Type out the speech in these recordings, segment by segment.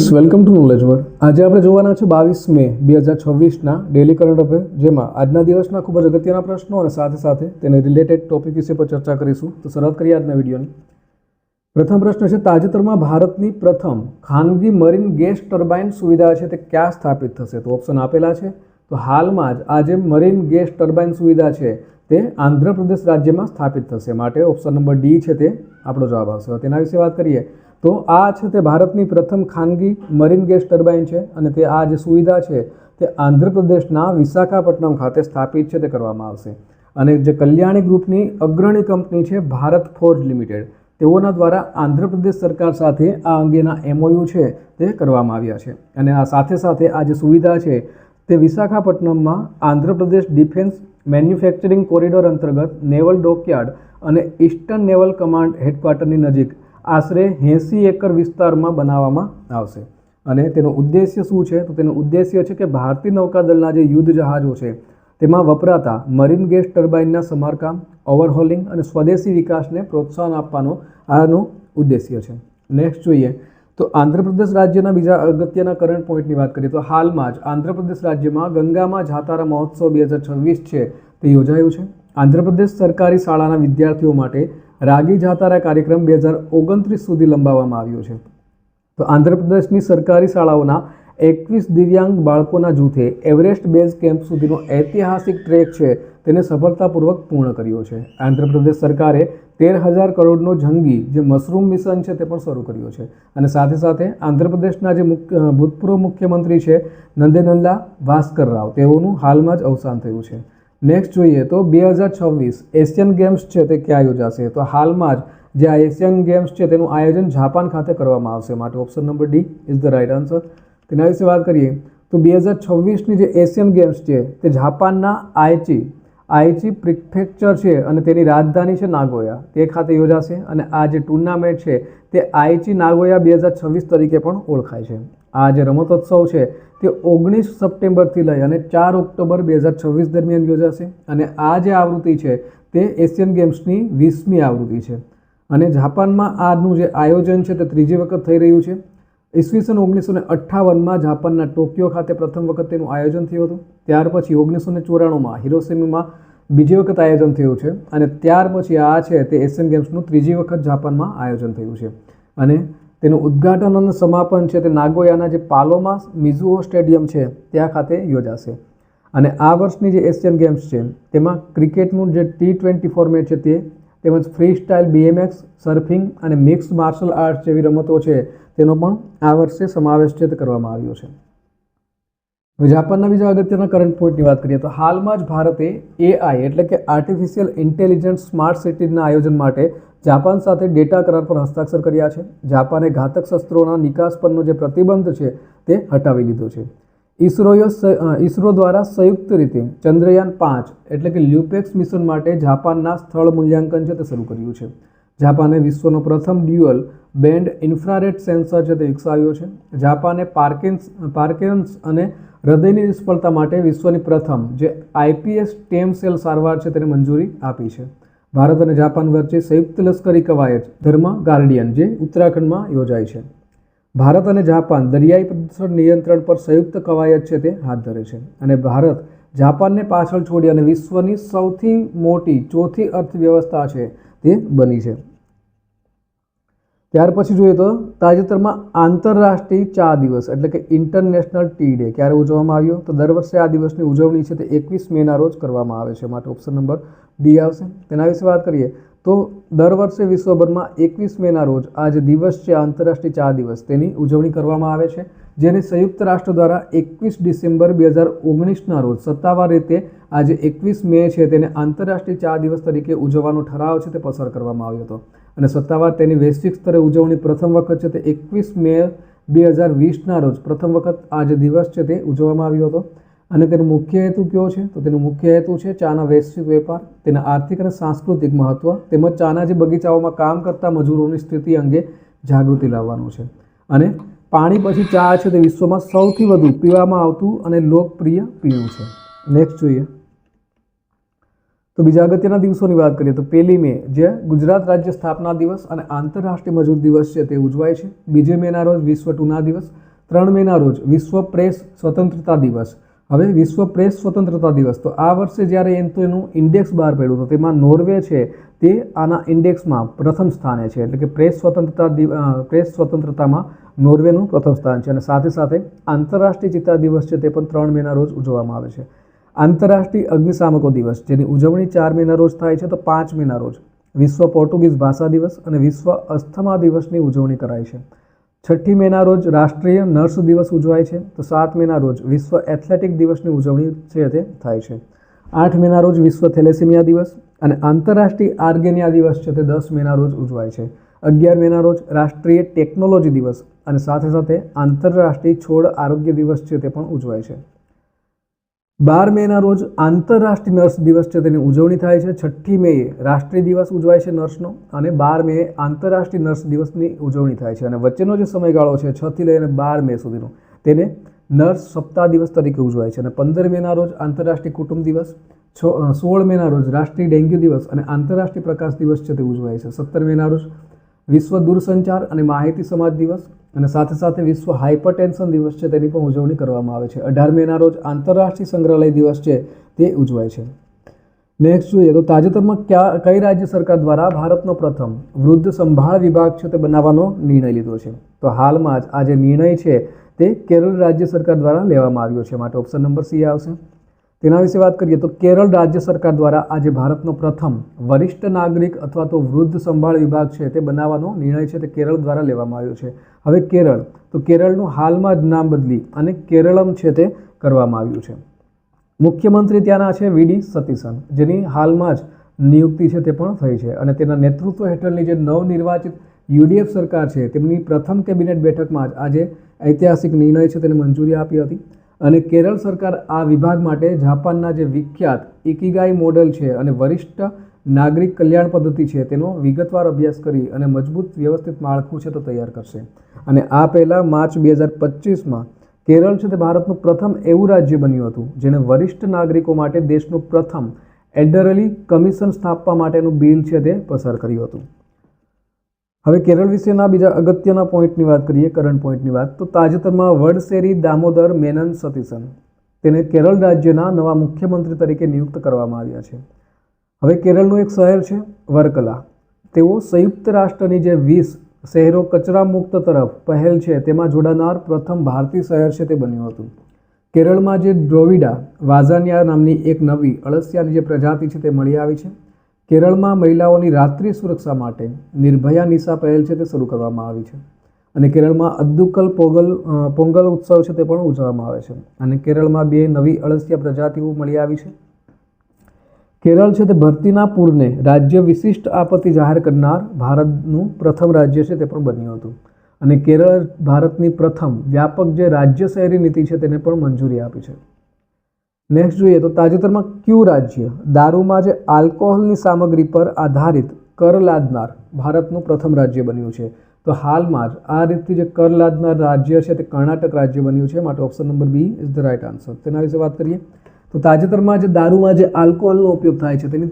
Friends, welcome to knowledge world. આજે આપણે જોવાના છે 22 મે 2026ના ડેલી કરંટ અફેર, જેમાં આજના દિવસના ખૂબ જ અગત્યના પ્રશ્નો અને સાથે સાથે તેને રિલેટેડ ટોપિક વિશે પર ચર્ચા કરીશું. તો શરૂઆત કરીએ આજના વિડીયોની. પ્રથમ પ્રશ્ન છે, તાજેતરમાં ભારતની પ્રથમ ખાનગી મરીન ગેસ ટર્બાઇન સુવિધા છે તે ક્યાં સ્થાપિત થશે? તો ઓપ્શન આપેલા છે. તો હાલમાં જ આ જે મરીન ગેસ ટર્બાઇન સુવિધા છે તે આંધ્રપ્રદેશ રાજ્યમાં સ્થાપિત થશે, માટે ઓપ્શન નંબર ડી છે તે આપણો જવાબ આવશે. તેના વિશે વાત કરીએ તો આ છે તે ભારતની પ્રથમ ખાનગી મરીન ગેસ ટર્બાઇન છે અને તે આ જે સુવિધા છે તે આંધ્રપ્રદેશના વિશાખાપટ્ટનમ ખાતે સ્થાપિત છે તે કરવામાં આવશે. અને જે કલ્યાણી ગ્રુપની અગ્રણી કંપની છે ભારત ફોર્જ લિમિટેડ, તેઓના દ્વારા આંધ્રપ્રદેશ સરકાર સાથે આ અંગેના MOU છે તે કરવામાં આવ્યા છે. અને આ સાથે સાથે આ જે સુવિધા છે તે વિશાખાપટ્ટનમમાં આંધ્રપ્રદેશ ડિફેન્સ મેન્યુફેક્ચરિંગ કોરિડોર અંતર્ગત નેવલ ડોકયાર્ડ અને ઇસ્ટર્ન નેવલ કમાન્ડ હેડક્વાર્ટરની નજીક આશરે 80 એકર વિસ્તારમાં બનાવવામાં આવશે. અને તેનો ઉદ્દેશ્ય શું છે? તો તેનો ઉદ્દેશ્ય છે કે ભારતીય નૌકાદળના જે યુદ્ધ જહાજો છે તેમાં વપરાતા મરીન ગેસ ટર્બાઇનના સમારકામ, ઓવરહોલિંગ અને સ્વદેશી વિકાસને પ્રોત્સાહન આપવાનો આનો ઉદ્દેશ્ય છે. નેક્સ્ટ જોઈએ તો આંધ્રપ્રદેશ રાજ્યના બીજા અગત્યના કરંટ પોઈન્ટની વાત કરીએ તો હાલમાં જ આંધ્રપ્રદેશ રાજ્યમાં ગંગામાં જાતારા મહોત્સવ 2026 છે તે યોજાયું છે. આંધ્રપ્રદેશ સરકારી શાળાના વિદ્યાર્થીઓ માટે રાગી જાતારા કાર્યક્રમ 2029 સુધી લંબાવવામાં આવ્યો છે. તો આંધ્રપ્રદેશની સરકારી શાળાઓના 21 દિવ્યાંગ બાળકોના જૂથે એવરેસ્ટ બેઝ કેમ્પ સુધીનો ઐતિહાસિક ટ્રેક છે તેને સફળતાપૂર્વક પૂર્ણ કર્યો છે. આંધ્રપ્રદેશ સરકારે 13,000 કરોડનો જંગી જે મશરૂમ મિશન છે તે પણ શરૂ કર્યો છે. અને સાથે સાથે આંધ્રપ્રદેશના જે ભૂતપૂર્વ મુખ્યમંત્રી છે નંદેનલ્લા ભાસ્કર રાવ, તેઓનું હાલમાં જ અવસાન થયું છે. નેક્સ્ટ જોઈએ તો 2026 એશિયન ગેમ્સ છે તે ક્યાં યોજાશે? તો હાલમાં જ જે આ એશિયન ગેમ્સ છે તેનું આયોજન જાપાન ખાતે કરવામાં આવશે, માટે option number D is the right answer. તેના વિશે વાત કરીએ તો 2026ની જે એશિયન ગેમ્સ છે તે જાપાનના આઈચી પ્રિફેક્ચર છે અને તેની રાજધાની છે નાગોયા, તે ખાતે યોજાશે. અને આ જે ટુર્નામેન્ટ છે તે આઈચી નાગોયા 2026 તરીકે પણ ઓળખાય છે. આ જે રમતોત્સવ છે તે 19 સપ્ટેમ્બરથી લઈ અને 4 ઓક્ટોબર 2026 દરમિયાન યોજાશે. અને આ જે આવૃત્તિ છે તે એશિયન ગેમ્સની 20મી આવૃત્તિ છે. અને જાપાનમાં આનું જે આયોજન છે તે ત્રીજી વખત થઈ રહ્યું છે. ઈસવીસન 1958માં જાપાનના ટોક્યો ખાતે પ્રથમ વખત તેનું આયોજન થયું હતું. ત્યાર પછી 1994માં હિરોશિમામાં બીજી વખત આયોજન થયું છે. અને ત્યાર પછી આ છે તે એશિયન ગેમ્સનું ત્રીજી વખત જાપાનમાં આયોજન થયું છે. અને તેનું ઉદ્ઘાટન અને સમાપન છે તે નાગોયાના જે પાલોમા મિઝુઓ સ્ટેડિયમ છે ત્યાં ખાતે યોજાશે. અને આ વર્ષની જે એશિયન ગેમ્સ છે તેમાં ક્રિકેટનું જે T20 ફોર્મેટ છે તે તેમજ ફ્રી સ્ટાઇલ BMX, સર્ફિંગ અને મિક્સ્ડ માર્શલ આર્ટ્સ જેવી રમતો છે તેનો પણ આ વર્ષે સમાવેશ છે તે કરવામાં આવ્યો છે. હવે જાપાનના બીજા અગત્યના કરંટ પોઈન્ટની વાત કરીએ તો હાલમાં જ ભારતે AI એટલે કે આર્ટિફિશિયલ ઇન્ટેલિજન્સ સ્માર્ટ સિટીઝના આયોજન માટે જાપાન સાથે ડેટા કરાર પર હસ્તાક્ષર કર્યા છે. જાપાને ઘાતક શસ્ત્રોના નિકાસ પરનો જે પ્રતિબંધ છે તે હટાવી લીધો છે. ઇસરો દ્વારા સંયુક્ત રીતે ચંદ્રયાન 5 એટલે કે લ્યુપેક્સ મિશન માટે જાપાનના સ્થળ મૂલ્યાંકન છે તે શરૂ કર્યું છે. જાપાને વિશ્વનો પ્રથમ ડ્યુઅલ બેન્ડ ઇન્ફ્રારેડ સેન્સર છે તે વિકસાવ્યો છે. જાપાને પાર્કિન્સન્સ અને હૃદયની નિષ્ફળતા માટે વિશ્વની પ્રથમ જે iPS સ્ટેમ સેલ સારવાર છે તેને મંજૂરી આપી છે. ભારત અને જાપાન વચ્ચે સંયુક્ત લશ્કરી કવાયત ધર્મ ગાર્ડિયન જે ઉત્તરાખંડમાં યોજાય છે. ભારત અને જાપાન દરિયાઈ પ્રદૂષણ નિયંત્રણ પર સંયુક્ત કવાયત છે તે હાથ ધરે છે. અને ભારત જાપાનને પાછળ છોડી અને વિશ્વની સૌથી મોટી ચોથી અર્થવ્યવસ્થા છે તે બની છે. ત્યાર પછી જોઈએ તો તાજેતરમાં આંતરરાષ્ટ્રીય ચા દિવસ એટલે કે ઇન્ટરનેશનલ ટી ડે ક્યારે ઉજવવામાં આવ્યો? તો દર વર્ષે આ દિવસની ઉજવણી છે તે 21 મેના રોજ કરવામાં આવે છે, માટે ઓપ્શન નંબર ડી આવશે. તેના વિશે વાત કરીએ તો દર વર્ષે વિશ્વભરમાં 21 મેના રોજ આ જે દિવસ છે આંતરરાષ્ટ્રીય ચા દિવસ તેની ઉજવણી કરવામાં આવે છે, જેને સંયુક્ત રાષ્ટ્ર દ્વારા 21 ડિસેમ્બર 2019ના રોજ સત્તાવાર રીતે આજે 21 મે છે તેને આંતરરાષ્ટ્રીય ચા દિવસ તરીકે ઉજવવાનો ઠરાવ છે તે પસાર કરવામાં આવ્યો હતો. અને સત્તાવાર તેની વૈશ્વિક સ્તરે ઉજવણી પ્રથમ વખત છે તે 21 મે 2020ના રોજ પ્રથમ વખત આ જે દિવસ છે તે ઉજવવામાં આવ્યો હતો. અને તેનો મુખ્ય હેતુ કયો છે? તો તેનો મુખ્ય હેતુ છે ચાના વૈશ્વિક વેપાર, તેના આર્થિક અને સાંસ્કૃતિક મહત્વ તેમજ ચાના જે બગીચાઓમાં કામ કરતા મજૂરોની સ્થિતિ અંગે જાગૃતિ લાવવાનું છે. અને પાણી પછી ચા છે તે વિશ્વમાં સૌથી વધુ પીવામાં આવતું અને લોકપ્રિય પીણું છે. નેક્સ્ટ જોઈએ તો બીજા અગત્યના દિવસોની વાત કરીએ તો 1 મે જે ગુજરાત રાજ્ય સ્થાપના દિવસ અને આંતરરાષ્ટ્રીય મજૂર દિવસ છે તે ઉજવાય છે. 2 મેના રોજ વિશ્વ ટૂના દિવસ, 3 મેના રોજ વિશ્વ પ્રેસ સ્વતંત્રતા દિવસ. હવે વિશ્વ પ્રેસ સ્વતંત્રતા દિવસ, તો આ વર્ષે જ્યારે એનું ઇન્ડેક્સ બહાર પડ્યું તો તેમાં નોર્વે છે તે આના ઇન્ડેક્સમાં પ્રથમ સ્થાને છે. એટલે કે પ્રેસ સ્વતંત્રતામાં નોર્વેનું પ્રથમ સ્થાન છે. અને સાથે સાથે આંતરરાષ્ટ્રીય ચિત્તા દિવસ છે તે પણ 3 મેના રોજ ઉજવવામાં આવે છે. આંતરરાષ્ટ્રીય અગ્નિશામકો દિવસ, જેની ઉજવણી 4 મેના રોજ થાય છે, તો 5 મેના રોજ વિશ્વ પોર્ટુગીઝ ભાષા દિવસ અને વિશ્વ અસ્થમા દિવસની ઉજવણી કરાય છે. 6 મેના રોજ રાષ્ટ્રીય નર્સ દિવસ ઉજવાય છે, તો 7 મેના રોજ વિશ્વ એથ્લેટિક દિવસની ઉજવણી છે તે થાય છે. 8 મેના રોજ વિશ્વ થેલેસેમિયા દિવસ અને આંતરરાષ્ટ્રીય આર્ગેનિયા દિવસ છે તે 10 મેના રોજ ઉજવાય છે. 11 મેના રોજ રાષ્ટ્રીય ટેકનોલોજી દિવસ અને સાથે સાથે આંતરરાષ્ટ્રીય છોડ આરોગ્ય દિવસ છે તે પણ ઉજવાય છે. 12 મેના રોજ આંતરરાષ્ટ્રીય નર્સ દિવસ છે તેની ઉજવણી થાય છે. 6 મેએ રાષ્ટ્રીય દિવસ ઉજવાય છે નર્સનો અને 12 મેએ આંતરરાષ્ટ્રીય નર્સ દિવસની ઉજવણી થાય છે. અને વચ્ચેનો જે સમયગાળો છે 6 થી લઈને 12 મે સુધીનો તેને નર્સ સપ્તાહ દિવસ તરીકે ઉજવાય છે. અને 15 મેના રોજ આંતરરાષ્ટ્રીય કુટુંબ દિવસ, 16 મેના રોજ રાષ્ટ્રીય ડેન્ગ્યુ દિવસ અને આંતરરાષ્ટ્રીય પ્રકાશ દિવસ છે તે ઉજવાય છે. 17 મેના રોજ વિશ્વ દૂરસંચાર અને માહિતી સમાજ દિવસ અને સાથે સાથે વિશ્વ હાઇપરટેન્શન દિવસ છે તેની પણ ઉજવણી કરવામાં આવે છે. 18 મેના રોજ આંતરરાષ્ટ્રીય સંગ્રહાલય દિવસ છે તે ઉજવાય છે. નેક્સ્ટ જોઈએ તો તાજેતરમાં કઈ રાજ્ય સરકાર દ્વારા ભારતનો પ્રથમ વૃદ્ધ સંભાળ વિભાગ છે તે બનાવવાનો નિર્ણય લીધો છે? તો હાલમાં જ આ જે નિર્ણય છે તે કેરળ રાજ્ય સરકાર દ્વારા લેવામાં આવ્યો છે. માટે ઓપ્શન નંબર સી આવશે. તેના વિશે વાત કરીએ તો કેરળ રાજ્ય સરકાર દ્વારા આજે ભારતનો પ્રથમ વરિષ્ઠ નાગરિક અથવા તો વૃદ્ધ સંભાળ વિભાગ છે તે બનાવવાનો નિર્ણય છે તે કેરળ દ્વારા લેવામાં આવ્યો છે. હવે કેરળ, તો કેરળનું હાલમાં જ નામ બદલી અને કેરળમ છે તે કરવામાં આવ્યું છે. મુખ્યમંત્રી ત્યાંના છે વીડી સતીસન, જેની હાલમાં જ નિયુક્તિ છે તે પણ થઈ છે. અને તેના નેતૃત્વ હેઠળની જે નવનિર્વાચિત યુડીએફ સરકાર છે તેમની પ્રથમ કેબિનેટ બેઠકમાં જ આજે ઐતિહાસિક નિર્ણય છે તેને મંજૂરી આપી હતી. અને કેરળ સરકાર આ વિભાગ માટે જાપાનના જે વિખ્યાત ઇકિગાઈ મોડેલ છે અને વરિષ્ઠ નાગરિક કલ્યાણ પદ્ધતિ છે તેનો વિગતવાર અભ્યાસ કરી અને મજબૂત વ્યવસ્થિત માળખું છે તો તૈયાર કરશે. અને આ પહેલાં માર્ચ 2025માં કેરળ છે તે ભારતનું પ્રથમ એવું રાજ્ય બન્યું હતું જેણે વરિષ્ઠ નાગરિકો માટે દેશનું પ્રથમ એલ્ડરલી કમિશન સ્થાપવા માટેનું બિલ છે તે પસાર કર્યું હતું. હવે કેરળ વિશેના બીજા અગત્યના પોઈન્ટની વાત કરીએ, કરંટ પોઈન્ટની વાત, તો તાજેતરમાં વડસેરી દામોદર મેનન સતીસન તેને કેરળ રાજ્યના નવા મુખ્યમંત્રી તરીકે નિયુક્ત કરવામાં આવ્યા છે. હવે કેરળનું એક શહેર છે વર્કલા, તેઓ સંયુક્ત રાષ્ટ્રની જે 20 શહેરો કચરા મુક્ત તરફ પહેલ છે તેમાં જોડાનાર પ્રથમ ભારતીય શહેર છે તે બન્યું હતું. કેરળમાં જે ડ્રોવિડા વાઝાનિયા નામની એક નવી અળસિયાની જે પ્રજાતિ છે તે મળી આવી છે. કેરળમાં મહિલાઓની રાત્રિ સુરક્ષા માટે નિર્ભયા નિશા પહેલ છે તે શરૂ કરવામાં આવી છે. અને કેરળમાં અદ્દુકલ પોંગલ ઉત્સવ છે તે પણ ઉજવવામાં આવે છે. અને કેરળમાં 2 નવી અળસિયા પ્રજાતિઓ મળી આવી છે. કેરળ છે તે ભરતીના પૂરને રાજ્ય વિશિષ્ટ આપત્તિ જાહેર કરનાર ભારતનું પ્રથમ રાજ્ય છે તે પણ બન્યું હતું. અને કેરળ ભારતની પ્રથમ વ્યાપક જે રાજ્ય શહેરી નીતિ છે તેને પણ મંજૂરી આપી છે. નેક્સ્ટ જોઈએ તો તાજેતરમાં કયું રાજ્ય દારૂમાં જે આલ્કોહોલની સામગ્રી પર આધારિત કર લાદનાર ભારતનું પ્રથમ રાજ્ય બન્યું છે? તો હાલમાં જ આ રીતથી જે કર લાદનાર રાજ્ય છે તે કર્ણાટક રાજ્ય બન્યું છે. માટે option number B is the right answer. તેના વિશે વાત કરીએ તો તાજેતરમાં જે દારૂમાં જે આલ્કોહોલનો ઉપયોગ થાય છે તેની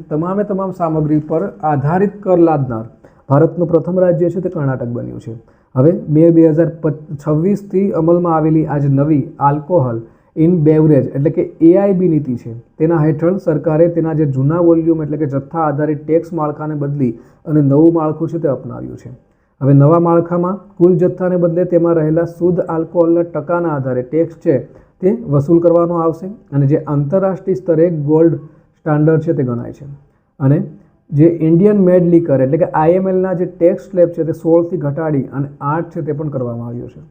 તમામ સામગ્રી પર આધારિત કર લાદનાર ભારતનું પ્રથમ રાજ્ય છે તે કર્ણાટક બન્યું છે. હવે મે 2026થી અમલમાં આવેલી આ જે નવી આલ્કોહોલ ઇન બેવરેજ એટલે કે AIB નીતિ છે તેના હેઠળ સરકારે તેના જે જૂના વોલ્યુમ એટલે કે જથ્થા આધારિત ટેક્સ માળખાને બદલી અને નવું માળખું છે તે અપનાવ્યું છે. હવે નવા માળખામાં કુલ જથ્થાને બદલે તેમાં રહેલા શુદ્ધ આલ્કોહોલના ટકાના આધારે ટેક્સ છે તે વસૂલ કરવાનો આવશે. અને જે આંતરરાષ્ટ્રીય સ્તરે ગોલ્ડ સ્ટાન્ડર્ડ છે તે ગણાય છે. અને જે ઇન્ડિયન મેડ લીકર એટલે કે IMLના જે ટેક્સ સ્લેબ છે તે 16થી ઘટાડી અને 8 છે તે પણ કરવામાં આવ્યો છે.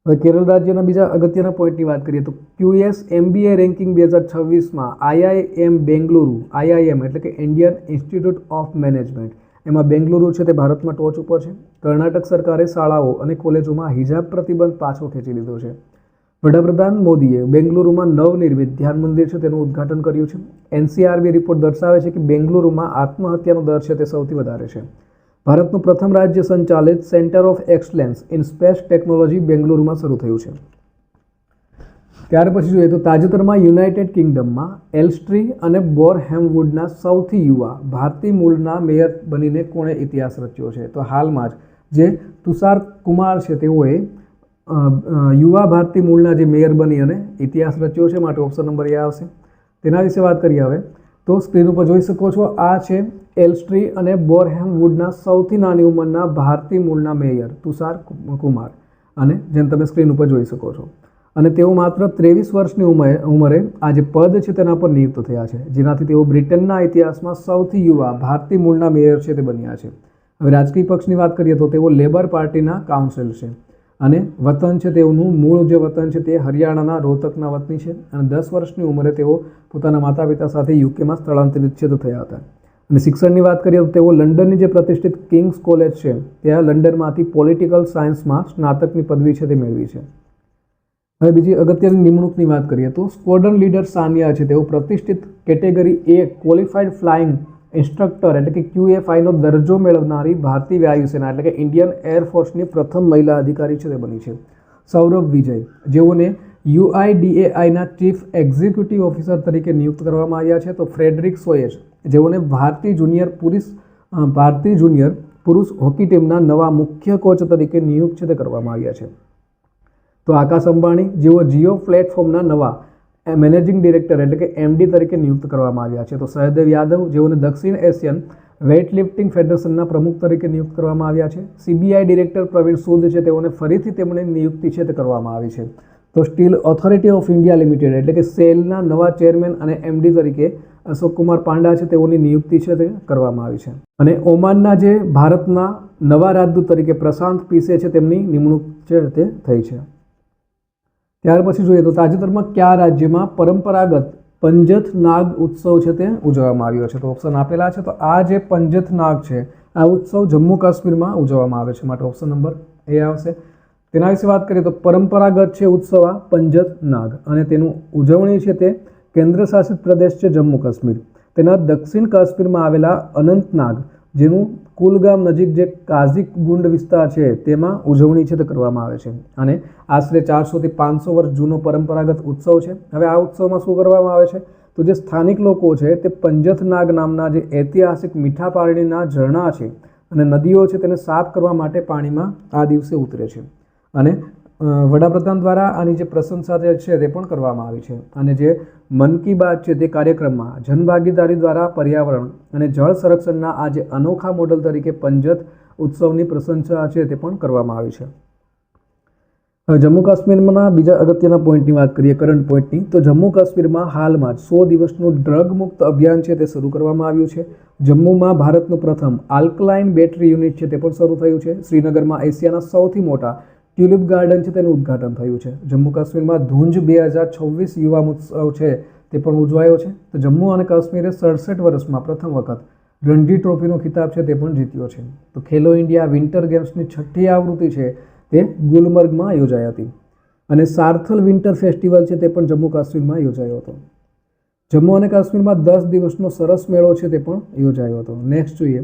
હવે કેરળ રાજ્યના બીજા અગત્યના પોઈન્ટની વાત કરીએ તો QS MBA રેન્કિંગ 2026માં IIM બેંગલુરુ, IIM એટલે કે ઇન્ડિયન ઇન્સ્ટિટ્યૂટ ઓફ મેનેજમેન્ટ, એમાં બેંગલુરુ છે તે ભારતમાં ટોચ ઉપર છે. કર્ણાટક સરકારે શાળાઓ અને કોલેજોમાં હિજાબ પ્રતિબંધ પાછો ખેંચી લીધો છે. વડાપ્રધાન મોદીએ બેંગલુરુમાં નવનિર્મિત ધ્યાન મંદિર છે તેનું ઉદ્ઘાટન કર્યું છે. NCRB રિપોર્ટ દર્શાવે છે કે બેંગલુરુમાં આત્મહત્યાનો દર છે તે સૌથી વધારે છે. ભારતનું પ્રથમ રાજ્ય સંચાલિત centre of excellence in space technology બેંગલુરુમાં શરૂ થયું છે. ત્યાર પછી જોઈએ તો તાજેતરમાં યુનાઇટેડ કિંગડમમાં એલ્સ્ટ્રી અને બોરહેમવુડના સૌથી યુવા ભારતીય મૂળના મેયર બનીને કોણે ઇતિહાસ રચ્યો છે? તો હાલમાં જ જે તુષાર કુમાર છે તેઓએ યુવા ભારતી મૂળના જે મેયર બની અને ઇતિહાસ રચ્યો છે, માટે ઓપ્શન નંબર એ આવશે. તેના વિશે વાત કરીએ હવે તો સ્ક્રીન ઉપર જોઈ શકો છો, આ છે એલ્સ્ટ્રી અને બોરહેમ વુડના સૌથી નાની ઉંમરના ભારતીય મૂળના મેયર તુષાર કુમાર, અને જેમ તમે સ્ક્રીન ઉપર જોઈ શકો છો, અને તેઓ માત્ર 23 વર્ષની ઉંમરે આ જે પદ છે તેના પર નિયુક્ત થયા છે, જેનાથી તેઓ બ્રિટનના ઇતિહાસમાં સૌથી યુવા ભારતીય મૂળના મેયર છે તે બન્યા છે. હવે રાજકીય પક્ષની વાત કરીએ તો તેઓ લેબર પાર્ટીના કાઉન્સિલ છે, અને વતન છે તેઓનું મૂળ જે વતન છે તે હરિયાણાના રોહતકના વતની છે, અને 10 વર્ષની ઉંમરે તેઓ પોતાના માતા પિતા સાથે યુકેમાં સ્થળાંતરિત છે થયા હતા. અને શિક્ષણની વાત કરીએ તો તેઓ લંડનની જે પ્રતિષ્ઠિત કિંગ્સ કોલેજ છે ત્યાં લંડનમાંથી પોલિટિકલ સાયન્સમાં સ્નાતકની પદવી છે તે મેળવી છે. હવે બીજી અગત્યની નિમણૂકની વાત કરીએ તો સ્ક્વોડ્રન લીડર સાનિયા છે તેઓ પ્રતિષ્ઠિત category A qualified flying instructor એટલે કે QFIનો દરજ્જો મેળવનારી ભારતીય વાયુસેના એટલે કે ઇન્ડિયન એરફોર્સની પ્રથમ મહિલા અધિકારી છે તે બની છે. સૌરભ વિજય, જેઓને UIDAIના ચીફ એક્ઝિક્યુટિવ ઓફિસર તરીકે નિયુક્ત કરવામાં આવ્યા છે. તો ફ્રેડરિક સોયેજ, જેઓને ભારતીય જુનિયર પુરુષ હોકી ટીમના નવા મુખ્ય કોચ તરીકે નિયુક્ત છે તે કરવામાં આવ્યા છે. તો આકાશ અંબાણી, જેઓ જીઓ પ્લેટફોર્મના નવા મેનેજિંગ ડિરેક્ટર એટલે કે MD તરીકે નિયુક્ત કરવામાં આવ્યા છે. તો સહદેવ યાદવ, જેઓને દક્ષિણ એશિયન વેઇટ લિફ્ટિંગ ફેડરેશનના પ્રમુખ તરીકે નિયુક્ત કરવામાં આવ્યા છે. CBI ડિરેક્ટર પ્રવીણ સૂદ છે તેઓને ફરીથી તેમણે નિયુક્તિ છે તે કરવામાં આવી છે. તો steel authority of India limited એટલે કે સેલના નવા ચેરમેન અને MD તરીકે અશોક કુમાર પાંડા છે તેઓની નિયુક્તિ છે તે કરવામાં આવી છે. અને ઓમાનના જે ભારતના નવા રાજદૂત તરીકે પ્રશાંત પીસે છે તેમની નિમણૂક છે તે થઈ છે. ત્યાર પછી જોઈએ તો તાજેતરમાં કયા રાજ્યમાં પરંપરાગત પંજથ નાગ ઉત્સવ છે તે ઉજવવામાં આવ્યો છે? તો ઓપ્શન આપેલા છે. તો આ જે પંજથ નાગ છે આ ઉત્સવ જમ્મુ કાશ્મીરમાં ઉજવવામાં આવે છે, માટે ઓપ્શન નંબર એ આવશે. તેના વિશે વાત કરીએ તો પરંપરાગત છે ઉત્સવ આ પંજથ નાગ, અને તેનું ઉજવણી છે તે કેન્દ્ર શાસિત પ્રદેશ છે જમ્મુ કાશ્મીર. તેના દક્ષિણ કાશ્મીરમાં આવેલા અનંતનાગ, જેનું કુલગામ નજીક જે કાઝીગુંડ વિસ્તાર છે તેમાં ઉજવણી છે તે કરવામાં આવે છે, અને આશરે 400 થી 500 વર્ષ જૂનો પરંપરાગત ઉત્સવ છે. હવે આ ઉત્સવમાં શું કરવામાં આવે છે તો જે સ્થાનિક લોકો છે તે પંજથ નાગ નામના જે ઐતિહાસિક મીઠા પાણીના ઝરણા છે અને નદીઓ છે તેને સાફ કરવા માટે પાણીમાં આ દિવસે ઉતરે છે, અને વડાપ્રધાન દ્વારા આની જે પ્રશંસા છે તે પણ કરવામાં આવી છે. અને જે મન કી બાત છે તે કાર્યક્રમમાં જનભાગીદારી દ્વારા પર્યાવરણ અને જળ સંરક્ષણના આ જે અનોખા મોડલ તરીકે પંજથ ઉત્સવની પ્રશંસા છે તે પણ કરવામાં આવી છે. હવે જમ્મુ કાશ્મીરના બીજા અગત્યના પોઈન્ટની વાત કરીએ, કરંટ પોઈન્ટની, તો જમ્મુ કાશ્મીરમાં હાલમાં જ 100 દિવસનું ડ્રગ મુક્ત અભિયાન છે તે શરૂ કરવામાં આવ્યું છે. જમ્મુમાં ભારતનું પ્રથમ આલ્કલાઇન બેટરી યુનિટ છે તે પણ શરૂ થયું છે. શ્રીનગરમાં એશિયાના સૌથી મોટા ટ્યુલિપ ગાર્ડન છે તેનું ઉદ્ઘાટન થયું છે. જમ્મુ કાશ્મીરમાં ધુંજ 2026 યુવા મહોત્સવ છે તે પણ ઉજવાયો છે. તો જમ્મુ અને કાશ્મીરે 67 વર્ષમાં પ્રથમ વખત રણજી ટ્રોફીનો ખિતાબ છે તે પણ જીત્યો છે. તો ખેલો ઇન્ડિયા વિન્ટર ગેમ્સની 6ઠ્ઠી આવૃત્તિ છે તે ગુલમર્ગમાં યોજાઈ હતી, અને સાર્થલ વિન્ટર ફેસ્ટિવલ છે તે પણ જમ્મુ કાશ્મીરમાં યોજાયો હતો. જમ્મુ અને કાશ્મીરમાં 10 દિવસનો સરસ મેળો છે તે પણ યોજાયો હતો. નેક્સ્ટ જોઈએ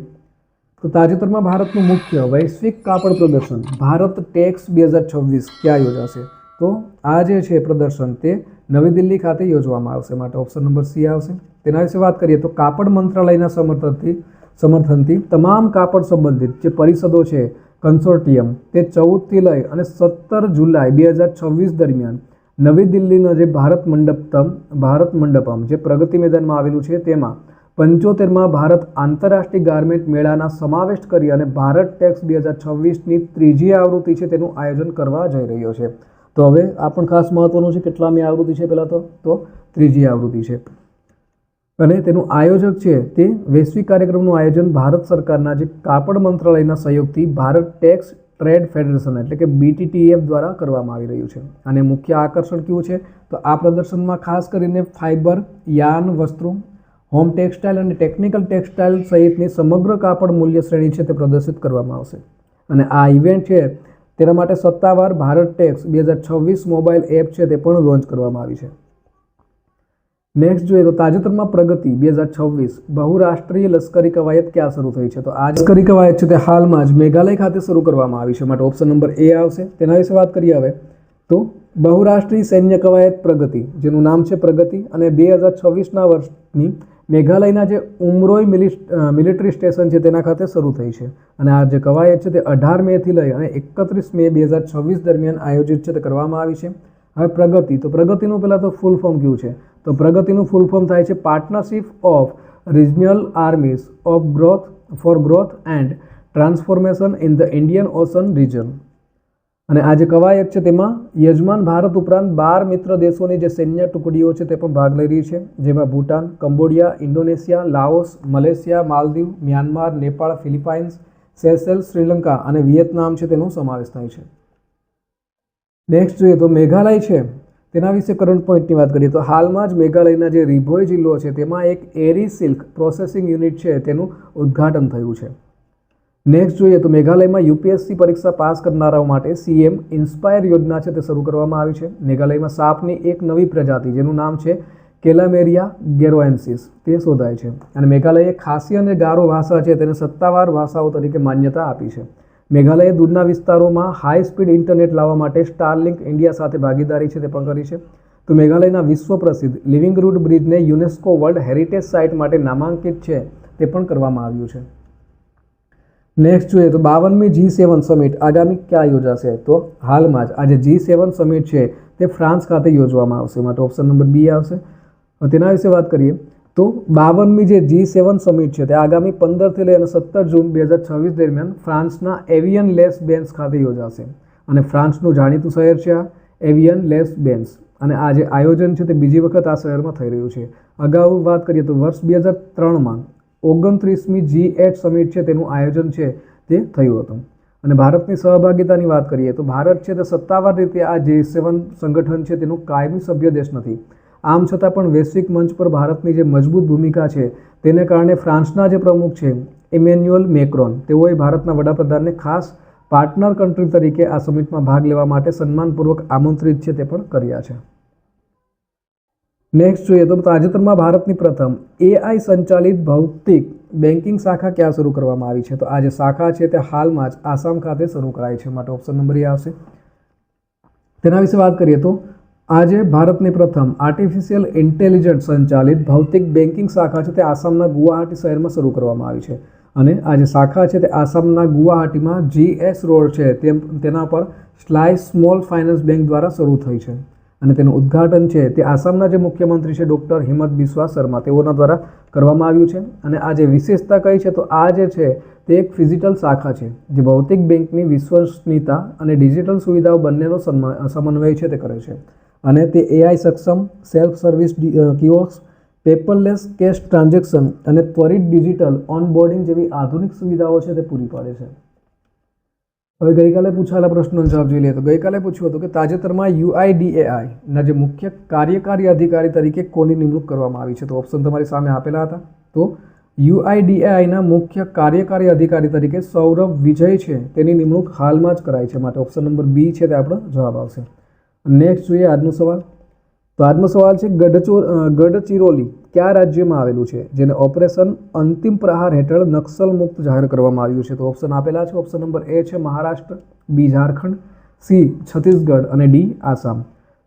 તો તાજેતરમાં ભારતનું મુખ્ય વૈશ્વિક કાપડ પ્રદર્શન ભારત ટેક્સ 2026 ક્યાં યોજાશે? તો આ જે છે પ્રદર્શન તે નવી દિલ્હી ખાતે યોજવામાં આવશે, માટે ઓપ્શન નંબર C આવશે. તેના વિશે વાત કરીએ તો કાપડ મંત્રાલયના સમર્થનથી તમામ કાપડ સંબંધિત જે પરિષદો છે કન્સોર્ટિયમ તે 14 થી લઈ અને 17 જુલાઈ 2026 દરમિયાન નવી દિલ્હીનો જે ભારત મંડપમ જે પ્રગતિ મેદાનમાં આવેલું છે તેમાં 75માં ભારત આંતરરાષ્ટ્રીય ગાર્મેન્ટ મેળાના સમાવેશ કરી અને ભારત ટેક્સ 2026ની 3જી આવૃત્તિ છે તેનું આયોજન કરવા જઈ રહ્યો છે. તો હવે આ પણ ખાસ મહત્વનું છે, કેટલામી આવૃત્તિ છે? પહેલાં તો 3જી આવૃત્તિ છે, અને તેનું આયોજક છે તે વૈશ્વિક કાર્યક્રમનું આયોજન ભારત સરકારના જે કાપડ મંત્રાલયના સહયોગથી ભારત ટેક્સ ટ્રેડ ફેડરેશન એટલે કે BTTF દ્વારા કરવામાં આવી રહ્યું છે. અને મુખ્ય આકર્ષણ કયું છે તો આ પ્રદર્શનમાં ખાસ કરીને ફાઇબર, યાર્ન, વસ્ત્રો, હોમ ટેક્સટાઇલ અને ટેકનિકલ ટેક્સટાઇલ સહિતની સમગ્ર કાપડ મૂલ્ય શ્રેણી છે તે પ્રદર્શિત કરવામાં આવશે. અને આ ઇવેન્ટ છે તેના માટે સત્તાવાર ભારત ટેક્સ 2026 મોબાઈલ એપ છે તે પણ લોન્ચ કરવામાં આવી છે. નેક્સ્ટ જોઈએ તો તાજેતરમાં પ્રગતિ 2026 બહુરાષ્ટ્રીય લશ્કરી કવાયત ક્યાં શરૂ થઈ છે? તો આ લશ્કરી કવાયત છે તે હાલમાં જ મેઘાલય ખાતે શરૂ કરવામાં આવી છે, માટે ઓપ્શન નંબર A આવશે. તેના વિશે વાત કરીએ હવે તો બહુરાષ્ટ્રીય સૈન્ય કવાયત પ્રગતિ, જેનું નામ છે પ્રગતિ, અને 2026ના વર્ષની મેઘાલયના જે ઉમરોઈ મિલિટરી સ્ટેશન છે તેના ખાતે શરૂ થઈ છે અને આ જે કવાયત છે તે 18 મેથી લઈ અને 31 મે 2026 દરમિયાન આયોજિત છે તે કરવામાં આવી છે. હવે પ્રગતિ, તો પ્રગતિનું પહેલાં તો ફૂલ ફોર્મ કયું છે? તો પ્રગતિનું ફૂલ ફોર્મ થાય છે partnership of regional armies of growth for growth and transformation in the Indian Ocean region. અને આ જે કવાયત છે તેમાં યજમાન ભારત ઉપરાંત 12 મિત્ર દેશોની જે સૈન્ય ટુકડીઓ છે તે પણ ભાગ લઈ રહી છે, જેમાં Bhutan, Cambodia, Indonesia, Laos, Malaysia, Maldives, Myanmar, Nepal, Philippines, Seychelles, Sri Lanka અને વિયેતનામ છે તેનો સમાવેશ થાય છે. નેક્સ્ટ જોઈએ તો મેઘાલય છે તેના વિશે કરંટ પોઈન્ટની વાત કરીએ તો હાલમાં જ મેઘાલયના જે રિભોઈ જિલ્લો છે તેમાં એક એરી સિલ્ક પ્રોસેસિંગ યુનિટ છે તેનું ઉદ્ઘાટન થયું છે. નેક્સ્ટ જોઈએ તો મેઘાલયમાં યુપીએસસી પરીક્ષા પાસ કરનારાઓ માટે સીએમ ઇન્સ્પાયર યોજના છે તે શરૂ કરવામાં આવી છે. મેઘાલયમાં સાપની એક નવી પ્રજાતિ જેનું નામ છે કેલામેરિયા ગેરોએન્સિસ તે શોધાય છે અને મેઘાલયે ખાસી અને ગારો ભાષા છે તેને સત્તાવાર ભાષાઓ તરીકે માન્યતા આપી છે. મેઘાલયે દૂરના વિસ્તારોમાં હાઈ સ્પીડ ઇન્ટરનેટ લાવવા માટે સ્ટારલિંક ઇન્ડિયા સાથે ભાગીદારી છે તે પણ કરી છે. તો મેઘાલયના વિશ્વ પ્રસિદ્ધ લિવિંગ રૂટ બ્રિજને યુનેસ્કો વર્લ્ડ હેરિટેજ સાઇટ માટે નામાંકિત છે તે પણ કરવામાં આવ્યું છે. નેક્સ્ટ જોઈએ તો 52મી G7 સમિટ આગામી ક્યાં યોજાશે? તો હાલમાં જ આજે G7 સમિટ છે તે ફ્રાન્સ ખાતે યોજવામાં આવશે, માટે ઓપ્શન નંબર બી આવશે. તેના વિશે વાત કરીએ તો 52મી જે G7 સમિટ છે તે આગામી 15 લઈ અને 17 જૂન 2026 દરમિયાન ફ્રાન્સના એવિયન લેસ બેન્સ ખાતે યોજાશે અને ફ્રાન્સનું જાણીતું શહેર છે આ એવિયન લેસ બેન્સ અને આ જે આયોજન છે તે બીજી વખત આ શહેરમાં થઈ રહ્યું છે. અગાઉ વાત કરીએ તો વર્ષ 2003માં 29મી G8 સમિટ છે તેનું આયોજન છે તે થયું હતું અને ભારતની સહભાગિતાની વાત કરીએ તો ભારત છે તે સત્તાવાર રીતે આ G7 સંગઠન છે તેનું કાયમી સભ્ય દેશ નથી. આમ છતાં પણ વૈશ્વિક મંચ પર ભારતની જે મજબૂત ભૂમિકા છે તેને કારણે ફ્રાન્સના જે પ્રમુખ છે ઇમેન્યુઅલ મેક્રોન તેઓએ ભારતના વડાપ્રધાનને ખાસ પાર્ટનર કન્ટ્રી તરીકે આ સમિટમાં ભાગ લેવા માટે સન્માનપૂર્વક આમંત્રિત છે તે પણ કર્યા છે. નેક્સ્ટ જોઈએ તો તાજેતરમાં ભારતની પ્રથમ AI સંચાલિત ભૌતિક બેન્કિંગ શાખા ક્યાં શરૂ કરવામાં આવી છે? તો આ જે શાખા છે તે હાલમાં જ આસામ ખાતે શરૂ કરાઈ છે, માટે ઓપ્શન નંબર એ આવશે. તેના વિશે વાત કરીએ તો આજે ભારતની પ્રથમ આર્ટિફિશિયલ ઇન્ટેલિજન્સ સંચાલિત ભૌતિક બેન્કિંગ શાખા છે તે આસામના ગુવાહાટી શહેરમાં શરૂ કરવામાં આવી છે અને આ જે શાખા છે તે આસામના ગુવાહાટીમાં GS રોડ છે તેના પર સ્લાય સ્મોલ ફાઇનાન્સ બેંક દ્વારા શરૂ થઈ છે અને તેનું ઉદ્ઘાટન છે તે આસામના જે મુખ્યમંત્રી છે ડૉક્ટર હિમંત બિસ્વા શર્મા તેઓના દ્વારા કરવામાં આવ્યું છે. અને આ જે વિશેષતા કઈ છે તો આ જે છે તે એક ફિઝિકલ શાખા છે જે ભૌતિક બેંકની વિશ્વસનીયતા અને ડિજિટલ સુવિધાઓ બંનેનો સમન્વય છે તે કરે છે અને તે AI સક્ષમ self service kiosk, paperless cash transaction અને ત્વરિત ડિજિટલ ઓનબોર્ડિંગ જેવી આધુનિક સુવિધાઓ છે તે પૂરી પાડે છે. હવે ગઈકાલે પૂછાયેલા પ્રશ્નનો જવાબ જોઈ લઈએ તો ગઈકાલે પૂછ્યું હતું કે તાજેતરમાં UIDAI ના જે મુખ્ય કાર્યકારી અધિકારી તરીકે કોની નિમણૂક કરવામાં આવી છે? તો ઓપ્શન તમારી સામે આપેલા હતા. તો UIDAI ના મુખ્ય કાર્યકારી અધિકારી તરીકે સૌરભ વિજય છે તેની નિમણૂક હાલમાં જ કરાઈ છે, માટે ઓપ્શન નંબર બી છે તે આપણો જવાબ આવશે. નેક્સ્ટ જોઈએ આજનો સવાલ. તો આજનો સવાલ છે ગઢચિરોલી કયા રાજ્યમાં આવેલું છે જેને ઓપરેશન અંતિમ પ્રહાર હેઠળ નક્સલ મુક્ત જાહેર કરવામાં આવ્યું છે? તો ઓપ્શન આપેલા છે. ઓપ્શન નંબર એ છે મહારાષ્ટ્ર, બી ઝારખંડ, સી છત્તીસગઢ અને ડી આસામ.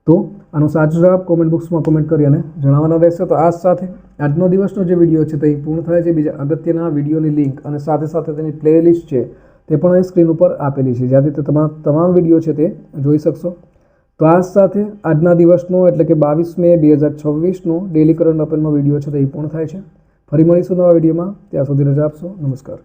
તો આનો સાચો જવાબ કોમેન્ટ બોક્સમાં કોમેન્ટ કરી અને જણાવવાનો રહેશે. તો આ સાથે આજનો દિવસનો જે વિડીયો છે તે પૂર્ણ થાય છે. બીજા અગત્યના વિડીયોની લિંક અને સાથે સાથે તેની પ્લેલિસ્ટ છે તે પણ અહીં સ્ક્રીન ઉપર આપેલી છે, જ્યાંથી તે તમામ વિડીયો છે તે જોઈ શકશો. તો આ સાથે આજના દિવસનો એટલે કે 22 મે 2026નો ડેલી કરંટ અફેરનો વિડીયો છે તે પૂર્ણ થાય છે. ફરી મળીશું નવા વિડીયોમાં. ત્યાં સુધી રજા આપશો. નમસ્કાર.